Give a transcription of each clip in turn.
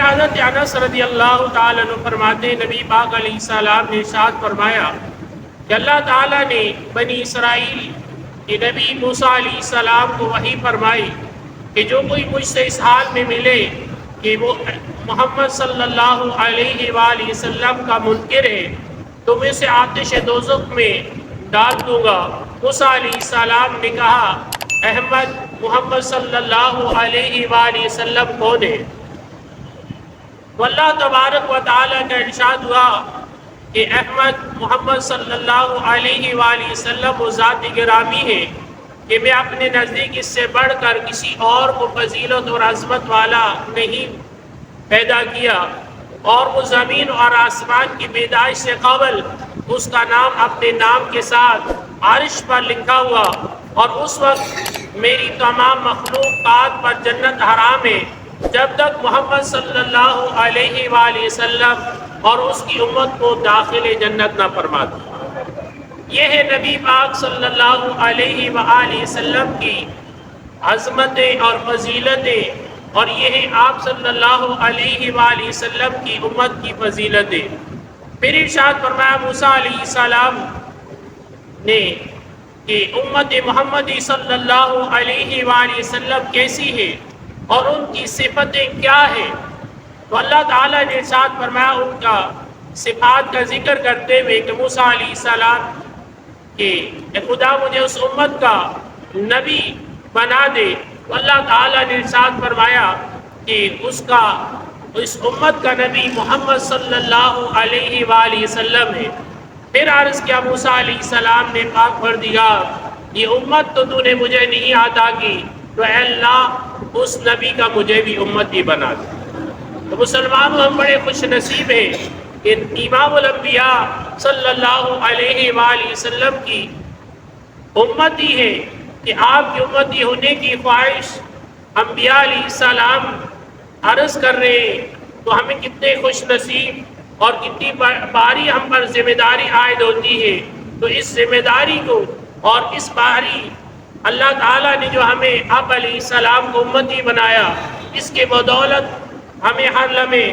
حضرت انس رضی اللہ تعالیٰ عنہ فرماتے ہیں نبی پاک علیہ السلام نے ارشاد فرمایا کہ اللہ تعالیٰ نے بنی اسرائیل کے نبی موسیٰ علیہ السلام کو وحی فرمائی کہ جو کوئی مجھ سے اس حال میں ملے کہ وہ محمد صلی اللہ علیہ وآلہ وسلم کا منکر ہے تو میں اسے آتش دوزخ میں ڈال دوں گا۔ موسیٰ علیہ السلام نے کہا احمد محمد صلی اللہ علیہ وآلہ وسلم کون ہے؟ تو اللہ تبارک و تعالیٰ کا ارشاد ہوا کہ احمد محمد صلی اللہ علیہ وآلہ وسلم وہ ذات گرامی ہے کہ میں اپنے نزدیک اس سے بڑھ کر کسی اور کو فضیلت اور عظمت والا نہیں پیدا کیا، اور وہ زمین اور آسمان کی پیدائش سے قبل اس کا نام اپنے نام کے ساتھ عرش پر لکھا ہوا، اور اس وقت میری تمام مخلوقات پر جنت حرام ہے جب تک محمد صلی اللہ علیہ وآلہ وسلم اور اس کی امت کو داخل جنت نہ فرما دے۔ یہ ہے نبی پاک صلی اللہ علیہ وآلہ وسلم کی عظمتیں اور فضیلتیں، اور یہ ہے آپ صلی اللہ علیہ وآلہ وسلم کی امت کی فضیلتیں۔ پھر ارشاد فرمایا موسیٰ علیہ السلام نے کہ امت محمدی صلی اللہ علیہ وآلہ وسلم کیسی ہے اور ان کی صفتیں کیا ہیں، تو اللہ تعالیٰ نے ارشاد فرمایا ان کا صفات کا ذکر کرتے ہوئے کہ موسیٰ علیہ السلام کہ خدا مجھے اس امت کا نبی بنا دے، تو اللہ تعالیٰ نے ارشاد فرمایا کہ اس امت کا نبی محمد صلی اللہ علیہ وآلہ وسلم ہے۔ پھر عرض کیا موسیٰ علیہ السلام نے پاک پروردگار یہ امت تو تو نے مجھے نہیں عطا کی، تو اے اللہ اس نبی کا مجھے بھی امتی بنا دے۔ تو مسلمانوں ہم بڑے خوش نصیب ہیں کہ امام الانبیاء صلی اللہ علیہ وآلہ وسلم کی امتی ہے، کہ آپ کی امتی ہونے کی خواہش انبیاء علیہ السلام عرض کر رہے ہیں، تو ہمیں کتنے خوش نصیب اور کتنی باری ہم پر ذمہ داری عائد ہوتی ہے۔ تو اس ذمہ داری کو اور اس باری اللہ تعالیٰ نے جو ہمیں آپ علیہ السلام کو امتی بنایا، اس کے بدولت ہمیں ہر لمحے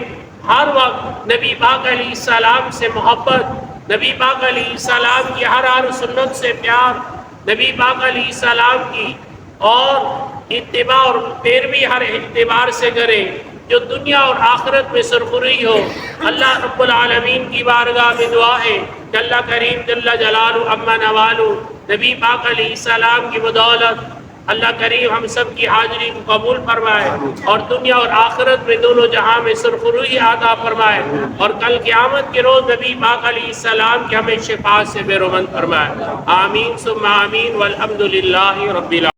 ہر وقت نبی پاک علیہ السلام سے محبت، نبی پاک علیہ السلام کی ہر سنت سے پیار، نبی پاک علیہ السلام کی اور اتباع اور پیروی ہر اعتبار سے کریں جو دنیا اور آخرت میں سرخروئی ہو۔ اللہ رب العالمین کی بارگاہ میں دعا ہے کہ اللہ کریم جل جلالہ عما نوالہ نبی پاک علیہ السلام کی بدولت اللہ کریم ہم سب کی حاضری کو قبول فرمائے، اور دنیا اور آخرت میں دونوں جہاں میں سرخروئی عطا فرمائے، اور کل قیامت کے روز نبی پاک علیہ السلام کے ہمیں شفاعت سے بے رومند فرمائے۔ آمین ثم آمین والحمد للہ رب العالمین۔